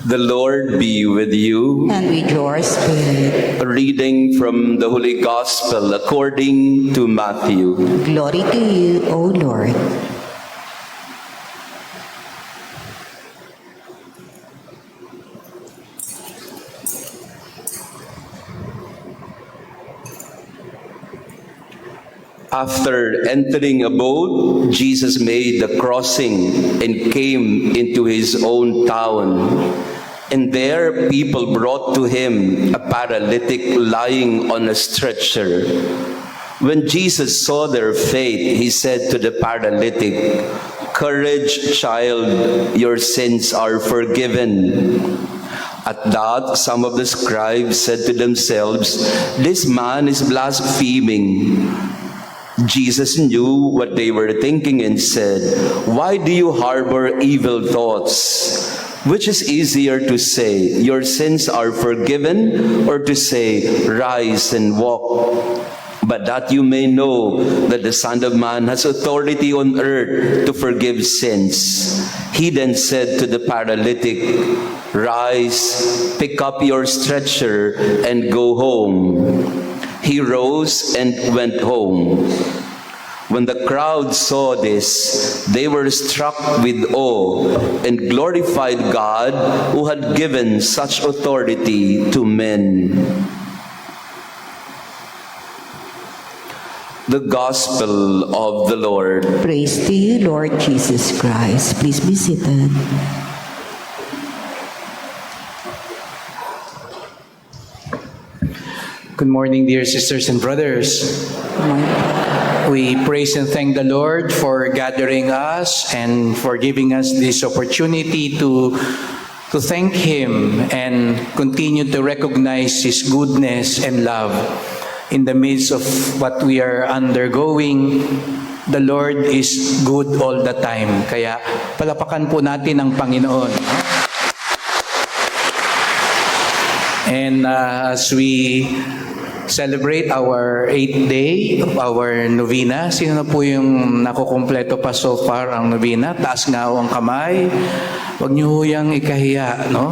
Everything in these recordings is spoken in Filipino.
The Lord be with you. And with your spirit. A reading from the Holy Gospel according to Matthew. Glory to you, O Lord. After entering a boat, Jesus made the crossing and came into his own town. And there people brought to him a paralytic lying on a stretcher. When Jesus saw their faith, he said to the paralytic, "Courage, child, your sins are forgiven." At that, some of the scribes said to themselves, "This man is blaspheming." Jesus knew what they were thinking and said, "Why do you harbor evil thoughts? Which is easier to say, 'Your sins are forgiven,' or to say, 'Rise and walk'? But that you may know that the Son of Man has authority on earth to forgive sins." He then said to the paralytic, "Rise, pick up your stretcher and go home." He rose and went home. When the crowd saw this, they were struck with awe and glorified God who had given such authority to men. The Gospel of the Lord. Praise to you, Lord Jesus Christ. Please be seated. Good morning, dear sisters and brothers. We praise and thank the Lord for gathering us and for giving us this opportunity to thank Him and continue to recognize His goodness and love in the midst of what we are undergoing. The Lord is good all the time. Kaya palapakan po natin ang Panginoon. And as we celebrate our 8th day of our novena. Sino na po yung nakukumpleto pa so far ang novena? Taas nga ang kamay. Huwag niyo yung ikahiya, no?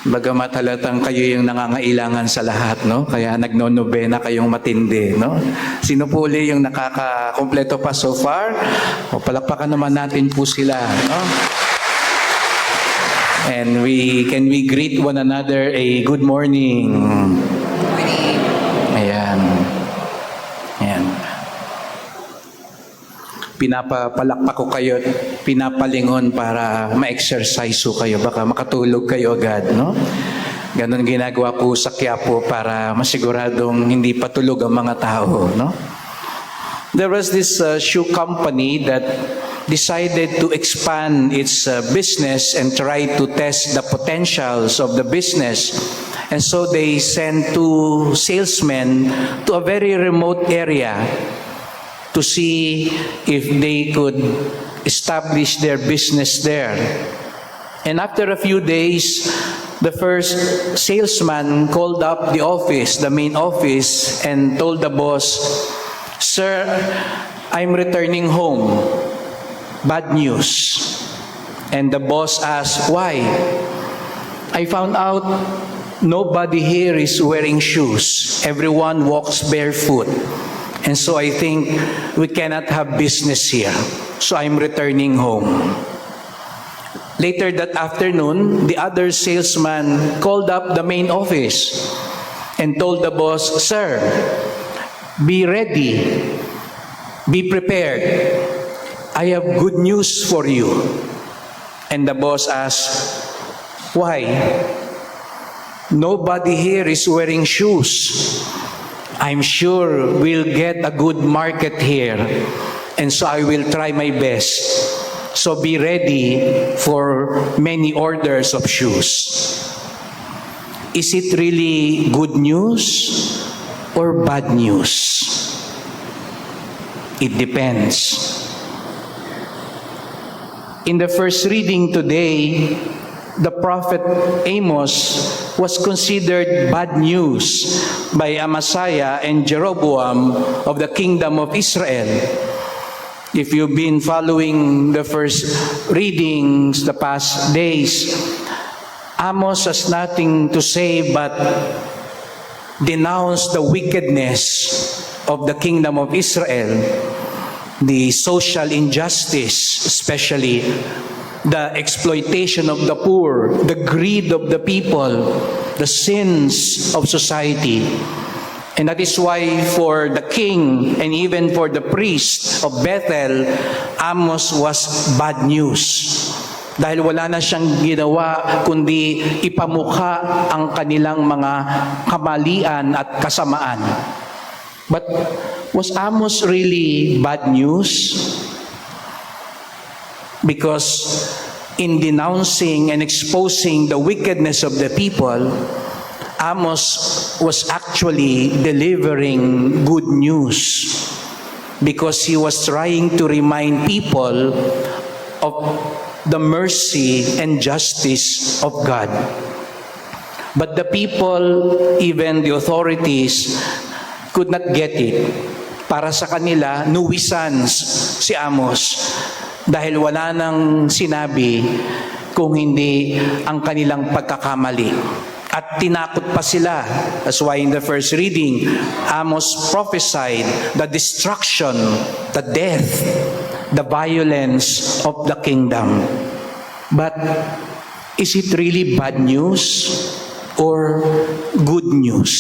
Bagamat halatang kayo yung nangangailangan sa lahat, no? Kaya nagno-novena kayong matindi, no? Sino po uli yung nakakakumpleto pa so far? O palakpakan naman natin po sila, no? And can we greet one another a good morning? Ayan. Ayan. Pinapalakpak ko kayo, pinapalingon para ma-exercise ko kayo. Baka makatulog kayo agad, no? Ganon ginagawa po sa Quiapo para masiguradong hindi patulog ang mga tao, no? There was this shoe company that decided to expand its business and try to test the potentials of the business. And so they sent two salesmen to a very remote area to see if they could establish their business there. And after a few days, the first salesman called up the office, the main office, and told the boss, "Sir, I'm returning home. Bad news." And the boss asked, "Why?" "I found out nobody here is wearing shoes. Everyone walks barefoot. And so I think we cannot have business here. So I'm returning home." Later that afternoon, the other salesman called up the main office and told the boss, "Sir, be ready. Be prepared. I have good news for you." And the boss asked, "Why?" "Nobody here is wearing shoes. I'm sure we'll get a good market here, and so I will try my best. So be ready for many orders of shoes." Is it really good news or bad news? It depends. In the first reading today, the prophet Amos was considered bad news by Amaziah and Jeroboam of the kingdom of Israel. If you've been following the first readings the past days, Amos has nothing to say but denounce the wickedness of the kingdom of Israel, the social injustice, especially the exploitation of the poor, the greed of the people, the sins of society. And that is why for the king and even for the priest of Bethel, Amos was bad news. Dahil wala na siyang ginawa kundi ipamukha ang kanilang mga kamalian at kasamaan. But was Amos really bad news? Because in denouncing and exposing the wickedness of the people, Amos was actually delivering good news, because he was trying to remind people of the mercy and justice of God. But the people, even the authorities, could not get it. Para sa kanila, nuisance si Amos, dahil wala nang sinabi kung hindi ang kanilang pagkakamali. At tinakot pa sila. That's why in the first reading, Amos prophesied the destruction, the death, the violence of the kingdom. But is it really bad news or good news?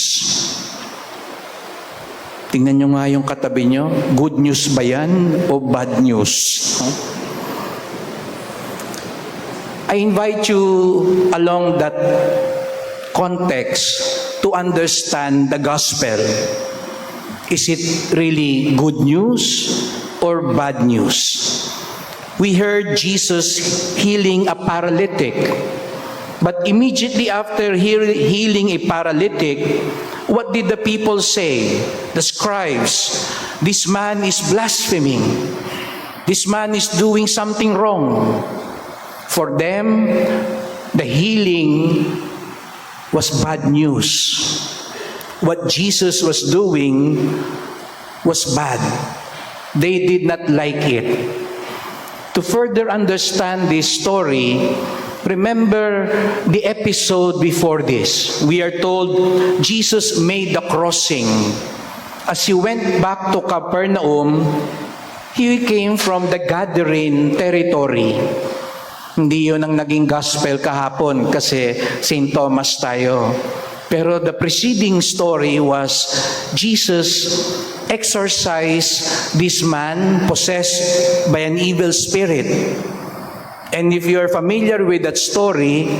Tingnan nyo nga yung katabi nyo. Good news ba yan o bad news? I invite you along that context to understand the gospel. Is it really good news or bad news? We heard Jesus healing a paralytic, but immediately after healing a paralytic, what did the people say? The scribes, this man is blaspheming. This man is doing something wrong. For them, the healing was bad news. What Jesus was doing was bad. They did not like it. To further understand this story, remember the episode before this. We are told Jesus made the crossing. As he went back to Capernaum, he came from the Gadarene territory. Hindi yun ang naging gospel kahapon kasi St. Thomas tayo. Pero the preceding story was Jesus exorcised this man possessed by an evil spirit. And if you're familiar with that story,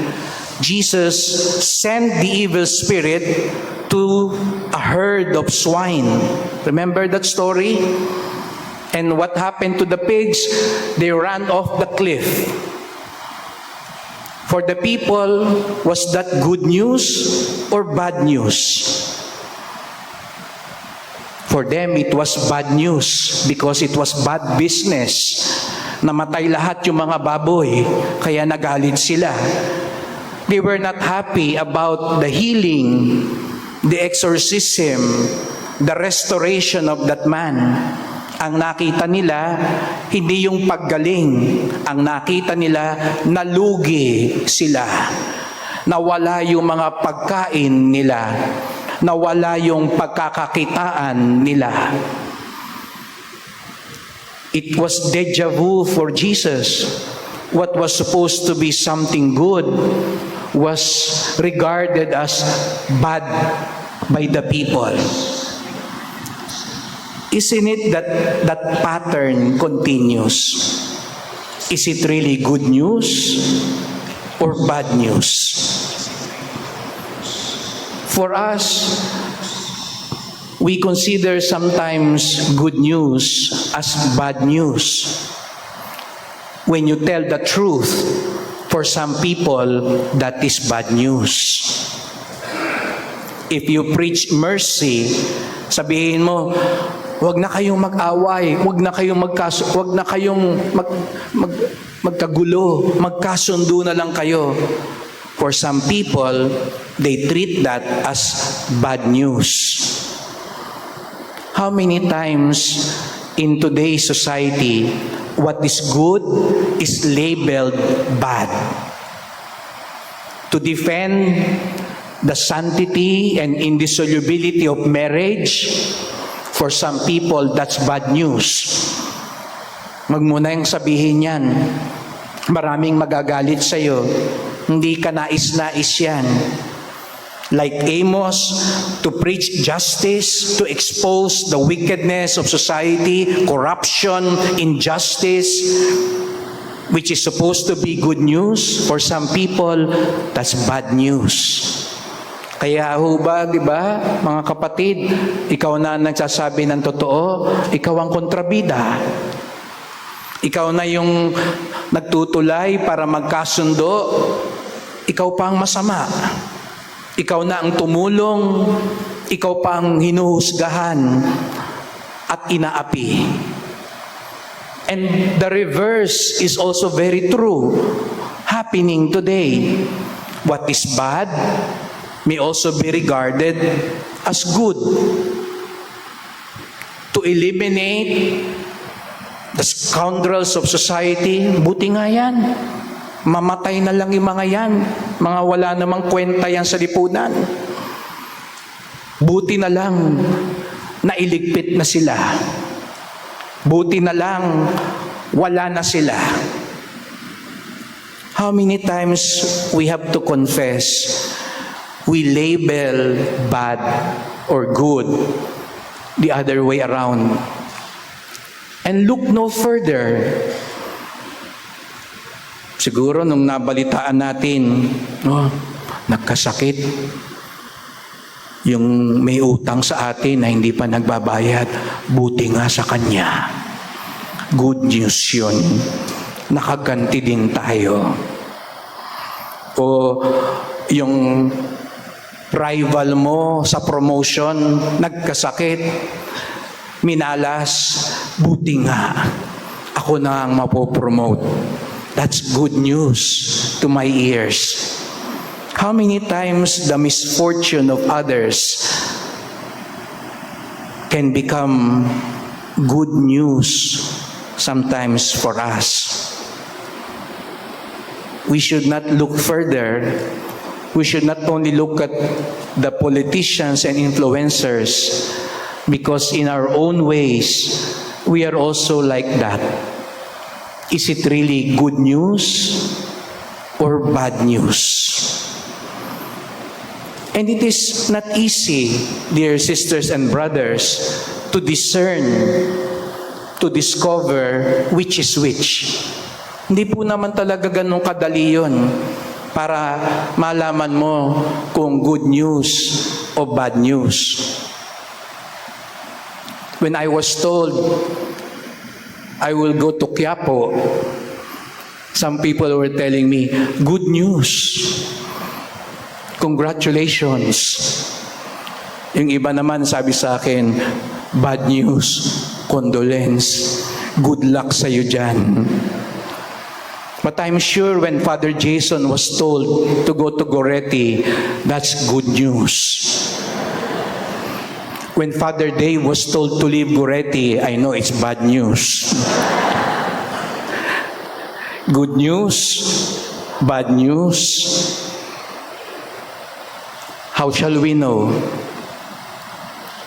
Jesus sent the evil spirit to a herd of swine. Remember that story? And what happened to the pigs? They ran off the cliff. For the people, was that good news or bad news? For them, it was bad news because it was bad business. Namatay lahat yung mga baboy, kaya nagalit sila. They were not happy about the healing, the exorcism, the restoration of that man. Ang nakita nila, hindi yung paggaling. Ang nakita nila, nalugi sila. Nawala yung mga pagkain nila. Nawala yung pagkakakitaan nila. It was deja vu for Jesus. What was supposed to be something good was regarded as bad by the people. Isn't it that pattern continues? Is it really good news or bad news? For us, we consider sometimes good news as bad news. When you tell the truth, for some people, that is bad news. If you preach mercy, sabihin mo, wag na kayong mag-away, wag na kayong magkagulo, magkasundo na lang kayo. For some people, they treat that as bad news. How many times in today's society, what is good is labeled bad? to defend the sanctity and indissolubility of marriage. For some people, that's bad news. Magmuna yung sabihin yan. Maraming magagalit sa'yo. Hindi ka nais-nais yan. Like Amos, to preach justice, to expose the wickedness of society, corruption, injustice, which is supposed to be good news. For some people, that's bad news. Kaya ho ba, di ba, mga kapatid, ikaw na nagsasabi ng totoo, ikaw ang kontrabida. Ikaw na yung nagtutulay para magkasundo, ikaw pa ang masama. Ikaw na ang tumulong, ikaw pa ang hinuhusgahan at inaapi. And the reverse is also very true, happening today. What is bad may also be regarded as good. To eliminate the scoundrels of society, buti nga yan. Mamatay na lang yung mga yan. Mga wala namang kwenta yan sa lipunan. Buti na lang nailigpit na sila. Buti na lang wala na sila. How many times we have to confess we label bad or good the other way around? And look no further. Siguro nung nabalitaan natin, nagkasakit. Yung may utang sa atin na hindi pa nagbabayad, buti nga sa kanya. Good news yun. Nakaganti din tayo. O yung rival mo sa promotion, nagkasakit, minalas, buti nga, ako na ang mapopromote. That's good news to my ears. How many times the misfortune of others can become good news sometimes for us? We should not look further. We should not only look at the politicians and influencers, because in our own ways, we are also like that. Is it really good news or bad news? And it is not easy, dear sisters and brothers, to discern, to discover which is which. Hindi po naman talaga ganun kadali yun para malaman mo kung good news o bad news. When I was told I will go to Quiapo, some people were telling me, good news. Congratulations. Yung iba naman sabi sa akin, bad news, condolence, good luck sa iyo dyan. But I'm sure when Father Jason was told to go to Goretti, that's good news. When Father Dave was told to leave Goretti, I know it's bad news. Good news, bad news. How shall we know?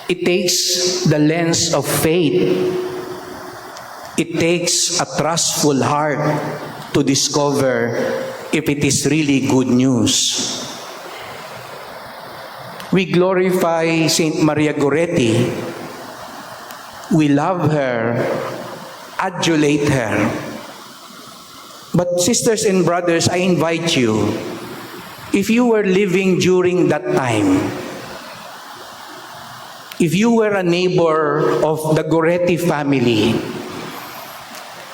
It takes the lens of faith. It takes a trustful heart to discover if it is really good news. We glorify Saint Maria Goretti. We love her, adulate her. But sisters and brothers, I invite you, if you were living during that time, if you were a neighbor of the Goretti family,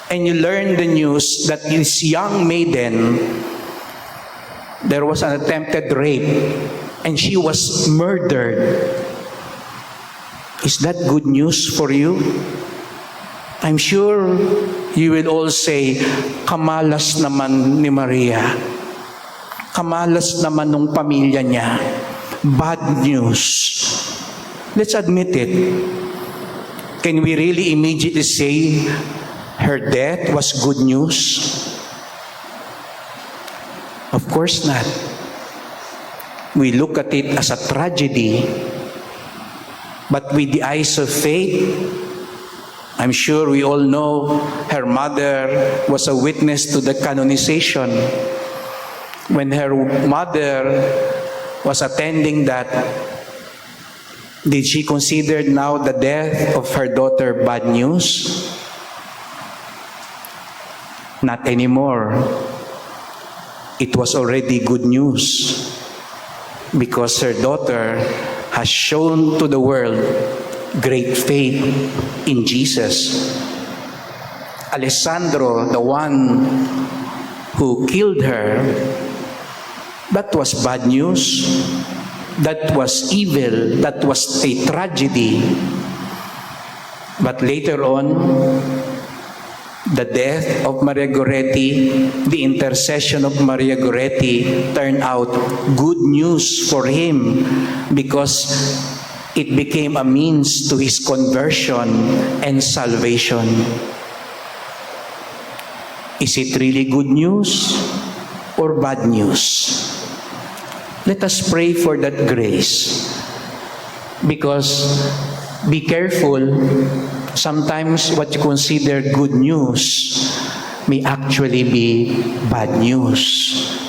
and you learned the news that this young maiden, there was an attempted rape, and she was murdered, is that good news for you? I'm sure you will all say, kamalas naman ni Maria. Kamalas naman nung pamilya niya. Bad news. Let's admit it. Can we really immediately say her death was good news? Of course not. We look at it as a tragedy, but with the eyes of faith, I'm sure we all know her mother was a witness to the canonization. When her mother was attending that, did she consider now the death of her daughter bad news? Not anymore. It was already good news because her daughter has shown to the world great faith in Jesus. Alessandro, the one who killed her, that was bad news. That was evil. That was a tragedy. But later on, the death of Maria Goretti, the intercession of Maria Goretti turned out good news for him because it became a means to his conversion and salvation. Is it really good news or bad news? Let us pray for that grace. Because be careful, sometimes what you consider good news may actually be bad news.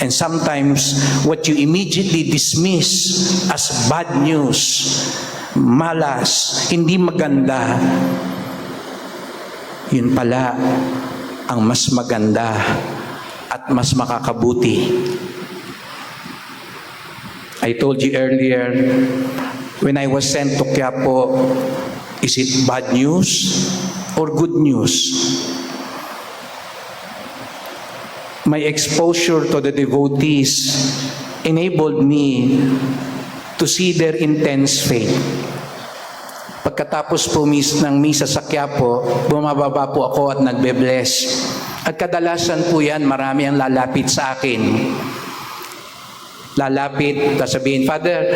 And sometimes what you immediately dismiss as bad news, malas, hindi maganda, yun pala ang mas maganda at mas makakabuti. I told you earlier, when I was sent to Quiapo, is it bad news or good news? My exposure to the devotees enabled me to see their intense faith. Pagkatapos po ng misa sa Quiapo, bumababa po ako at nagbe-bless. At kadalasan po yan, marami ang lalapit sa akin. Lalapit, sasabihin, Father,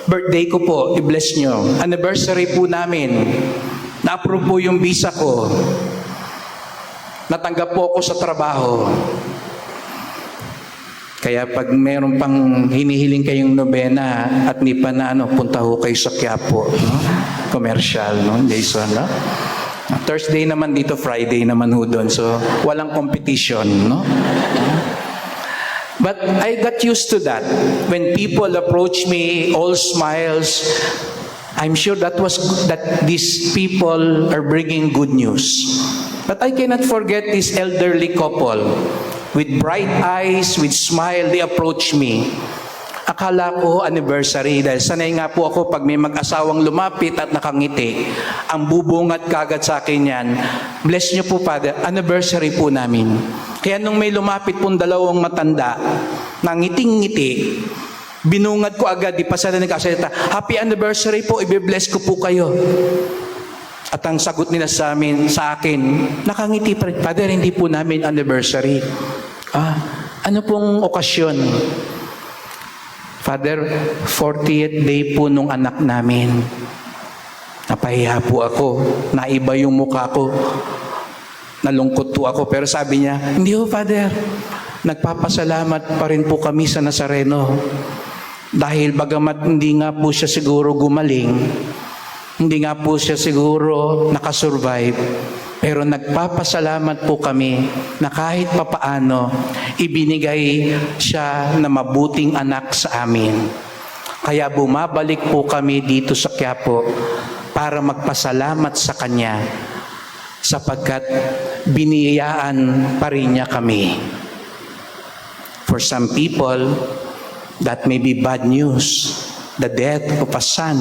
birthday ko po, i-bless nyo. Anniversary po namin. Na-approve po yung visa ko. Natanggap po ako sa trabaho. Kaya pag meron pang hinihiling kayong nobena at ni pa na punta ho kayo sa Quiapo. No? Commercial, no? Jason, no? Thursday naman dito, Friday naman ho doon. So, walang competition, no? But I got used to that. When people approach me, all smiles, I'm sure that these people are bringing good news. But I cannot forget this elderly couple. With bright eyes, with smile, they approach me. Akala ko anniversary dahil sanay nga po ako pag may mag-asawang lumapit at nakangiti. Ang bubungat kagad sa akin yan, bless niyo po Father, anniversary po namin. Kaya nung may lumapit pong dalawang matanda, nangiting-ngiti, binungad ko agad, di pa sana nagkasalita, happy anniversary po, i-bless ko po kayo. At ang sagot nila sa akin, nakangiti pa rin, Father, hindi po namin anniversary. Ano pong okasyon? Father, 40th day po nung anak namin. Napahiya po ako, naiba yung mukha ko. Nalungkot po ako, pero sabi niya, hindi ho Father, nagpapasalamat pa rin po kami sa Nazareno. Dahil bagamat hindi nga po siya siguro gumaling, hindi nga po siya siguro nakasurvive, pero nagpapasalamat po kami na kahit papaano, ibinigay siya na mabuting anak sa amin. Kaya bumabalik po kami dito sa Quiapo para magpasalamat sa Kanya sapagkat biniyayaan pa rin niya kami. For some people, that may be bad news, the death of a son.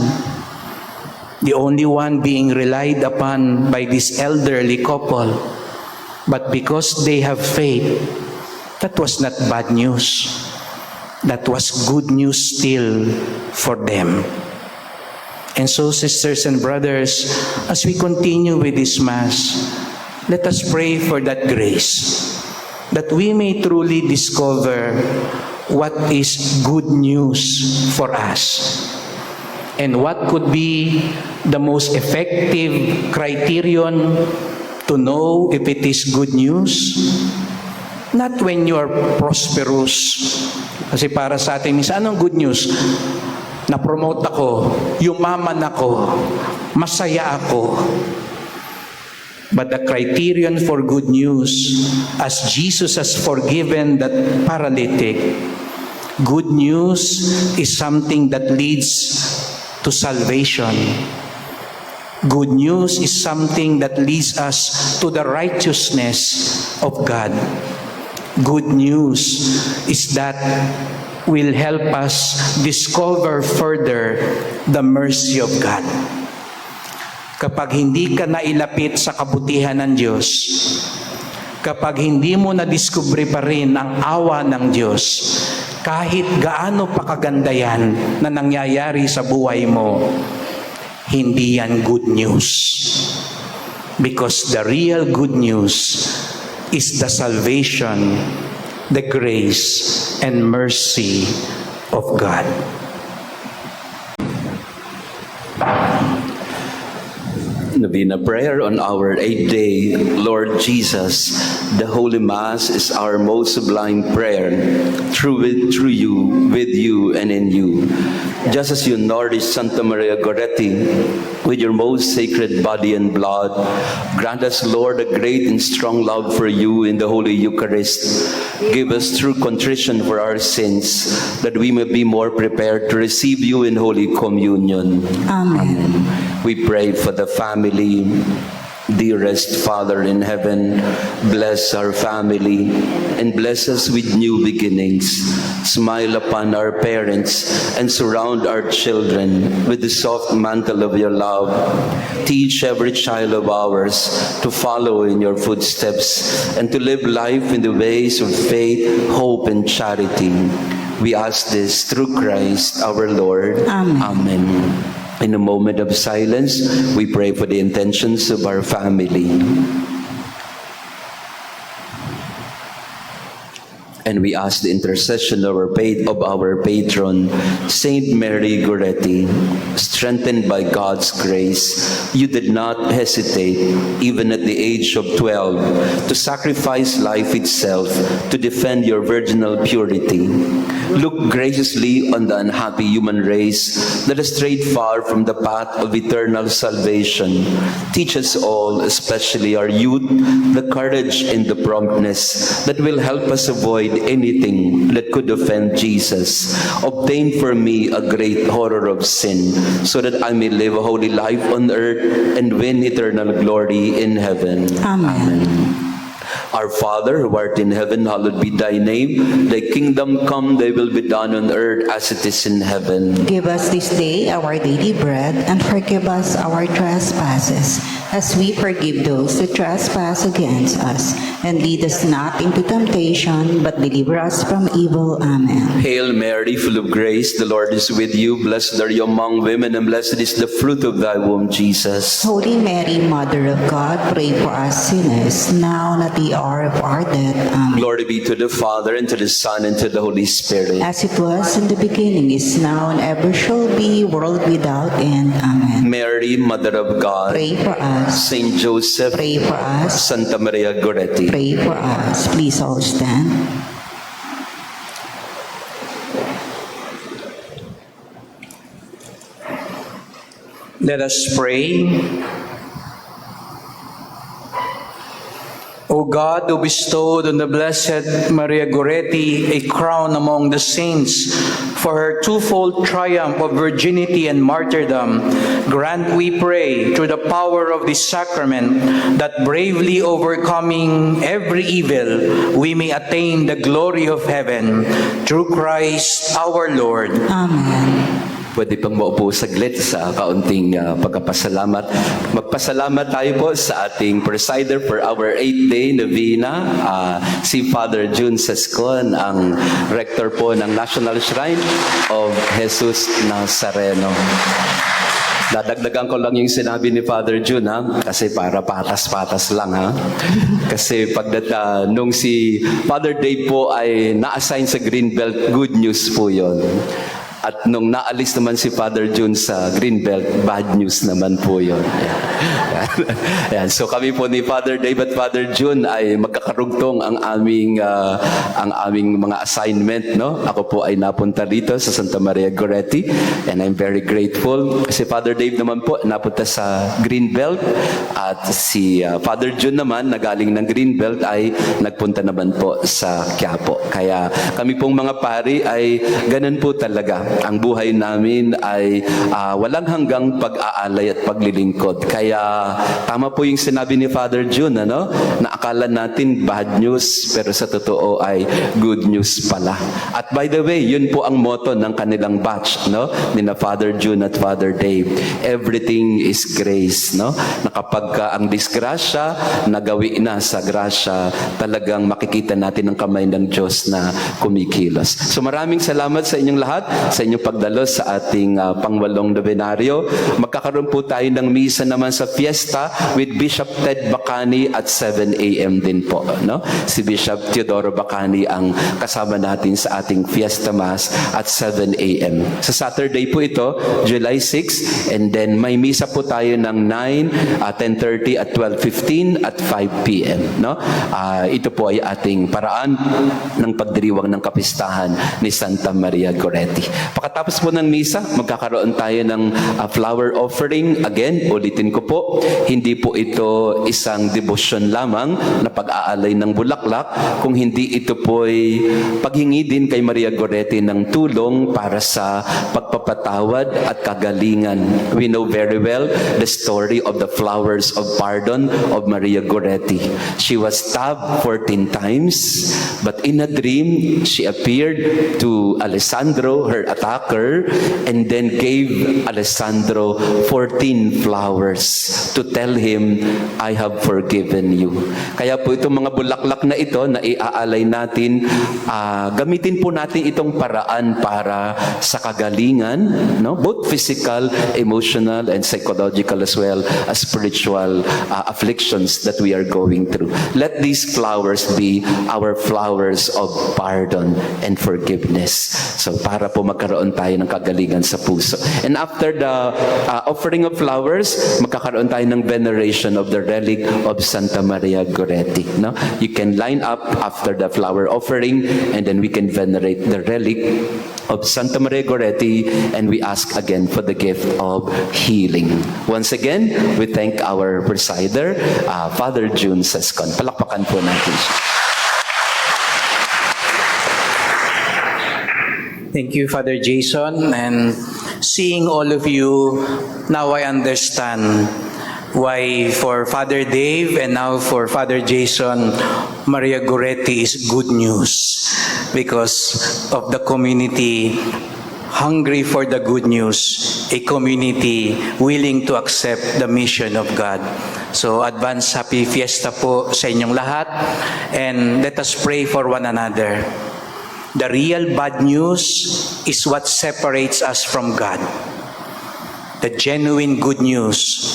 The only one being relied upon by this elderly couple. But because they have faith, that was not bad news. That was good news still for them. And so, sisters and brothers, as we continue with this Mass, let us pray for that grace, that we may truly discover what is good news for us. And what could be the most effective criterion to know if it is good news? Not when you are prosperous. Kasi para sa atin, minsan, anong good news? Na-promote ako, yumaman ako, masaya ako. But the criterion for good news, as Jesus has forgiven that paralytic, good news is something that leads to salvation. Good news is something that leads us to the righteousness of God. Good news is that will help us discover further the mercy of God. Kapag hindi ka nailapit sa kabutihan ng Diyos, kapag hindi mo na-discover pa rin ang awa ng Diyos, kahit gaano pa kaganda yan na nangyayari sa buhay mo, hindi yan good news. Because the real good news is the salvation, the grace, and mercy of God. Novena prayer on our 8th day. Lord Jesus, the Holy Mass is our most sublime prayer. Through you, with you, and in you. Just as you nourished Santa Maria Goretti with your most sacred body and blood, grant us, Lord, a great and strong love for you in the Holy Eucharist. Give us true contrition for our sins, that we may be more prepared to receive you in Holy Communion. Amen. We pray for the family. Dearest Father in heaven, bless our family and bless us with new beginnings. Smile upon our parents and surround our children with the soft mantle of your love. Teach every child of ours to follow in your footsteps and to live life in the ways of faith, hope, and charity. We ask this through Christ our Lord. Amen. Amen. In a moment of silence, we pray for the intentions of our family. And we ask the intercession of our patron, Saint Mary Goretti. Strengthened by God's grace, you did not hesitate, even at the age of 12, to sacrifice life itself to defend your virginal purity. Look graciously on the unhappy human race that has strayed far from the path of eternal salvation. Teach us all, especially our youth, the courage and the promptness that will help us avoid anything that could offend Jesus. Obtain for me a great horror of sin, so that I may live a holy life on earth and win eternal glory in heaven. Amen. Our Father, who art in heaven, hallowed be thy name. Thy kingdom come, thy will be done on earth as it is in heaven. Give us this day our daily bread, and forgive us our trespasses, as we forgive those who trespass against us. And lead us not into temptation, but deliver us from evil. Amen. Hail Mary, full of grace, the Lord is with you. Blessed are you among women, and blessed is the fruit of thy womb, Jesus. Holy Mary, Mother of God, pray for us sinners, now and at the hour of our death. Amen. Glory be to the Father, and to the Son, and to the Holy Spirit. As it was in the beginning, is now, and ever shall be, world without end. Amen. Mary, Mother of God, Pray for us. Saint Joseph, Pray for us. Santa Maria Goretti. Pray for us. Please all stand. Let us pray. O God, who bestowed on the Blessed Maria Goretti a crown among the saints for her twofold triumph of virginity and martyrdom, grant, we pray, through the power of this sacrament, that bravely overcoming every evil, we may attain the glory of heaven. Through Christ our Lord. Amen. Pwede pang maupo saglit sa kaunting pagkapasalamat. Magpasalamat tayo po sa ating presider for our 8th day novena, si Father June Sescon, ang rector po ng National Shrine of Jesus Nazareno. Dadagdagan ko lang yung sinabi ni Father June, ha? Kasi para patas-patas lang, ha? Kasi nung si Father Dave po ay na-assign sa Greenbelt, good news po yon. At nung naalis naman si Father June sa Greenbelt, bad news naman po yun. Ayan. So kami po ni Father Dave at Father June ay magkakarugtong ang aming mga assignment. No? Ako po ay napunta dito sa Santa Maria Goretti and I'm very grateful. Kasi Father Dave naman po napunta sa Greenbelt at si Father June naman na galing ng Greenbelt ay nagpunta naman po sa Quiapo. Kaya kami pong mga pari ay ganun po talaga. Ang buhay namin ay walang hanggang pag-aalay at paglilingkod. Kaya tama po yung sinabi ni Father June, ano? Na akala natin bad news, pero sa totoo ay good news pala. At by the way, yun po ang motto ng kanilang batch, no? Ni na Father June at Father Dave. Everything is grace, no? Na kapag ang disgrasya, nagawi na sa grasya, talagang makikita natin ang kamay ng Diyos na kumikilos. So maraming salamat sa inyong lahat, sa inyong pagdalo sa ating pangwalong nobenaryo. Magkakaroon po tayo ng misa naman sa fiesta with Bishop Ted Bacani at 7 a.m. din po. No? Si Bishop Teodoro Bacani ang kasama natin sa ating fiesta mass at 7 a.m. Sa Saturday po ito, July 6, and then may misa po tayo ng 9, 10:30 at 12:15 at 5 p.m. No? Ito po ay ating paraan ng pagdiriwang ng kapistahan ni Santa Maria Goretti. Pagkatapos po ng misa, magkakaroon tayo ng flower offering. Again, ulitin ko po, hindi po ito isang devotion lamang na pag-aalay ng bulaklak, kung hindi ito po ay paghingi din kay Maria Goretti ng tulong para sa pagpapatawad at kagalingan. We know very well the story of the flowers of pardon of Maria Goretti. She was stabbed 14 times, but in a dream, she appeared to Alessandro, her attacker, and then gave Alessandro 14 flowers to tell him, I have forgiven you. Kaya po itong mga bulaklak na ito na iaalay natin, gamitin po natin itong paraan para sa kagalingan, no? Both physical, emotional, and psychological as well as spiritual afflictions that we are going through. Let these flowers be our flowers of pardon and forgiveness. So para po magkaroon tayo ng kagalingan sa puso. And after the offering of flowers, magkakaroon tayo ng veneration of the relic of Santa Maria Goretti. No? You can line up after the flower offering and then we can venerate the relic of Santa Maria Goretti, and we ask again for the gift of healing. Once again, we thank our presider, Father June Sescon. Palakpakan po natin siya. Thank you, Father Jason. And seeing all of you, now I understand why for Father Dave and now for Father Jason, Maria Goretti is good news because of the community hungry for the good news, a community willing to accept the mission of God. So advance happy fiesta po sa inyong lahat, and let us pray for one another. The real bad news is what separates us from God. The genuine good news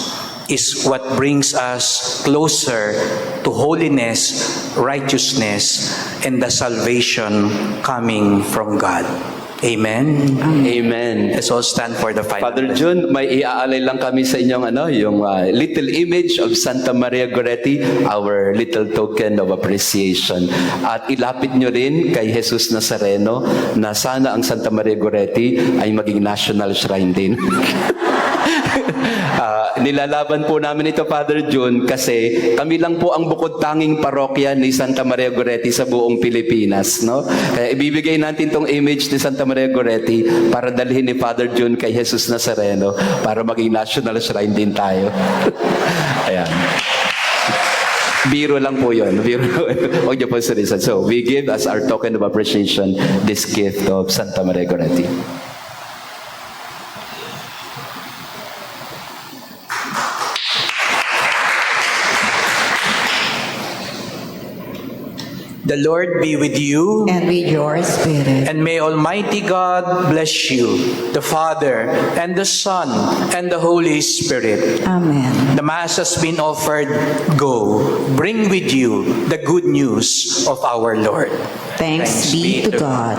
is what brings us closer to holiness, righteousness, and the salvation coming from God. Amen. Amen. Let's all stand for the final. Father June, may iaalay lang kami sa inyong yung little image of Santa Maria Goretti, our little token of appreciation. At ilapit nyo rin kay Jesus Nazareno na sana ang Santa Maria Goretti ay maging national shrine din. Nilalaban po namin ito, Father June, kasi kami lang po ang bukod tanging parokya ni Santa Maria Goretti sa buong Pilipinas, no? Kaya ibibigay natin tong image ni Santa Maria Goretti para dalhin ni Father June kay Jesus Nazareno para maging national shrine din tayo. Ayan. Biro lang po yun. Biro. Huwag niyo po seryosan. So, we give as our token of appreciation this gift of Santa Maria Goretti. The Lord be with you, And with your spirit. and may Almighty God bless you, the Father, and the Son, and the Holy Spirit. Amen. The Mass has been offered. Go, bring with you the good news of our Lord. Thanks be to God.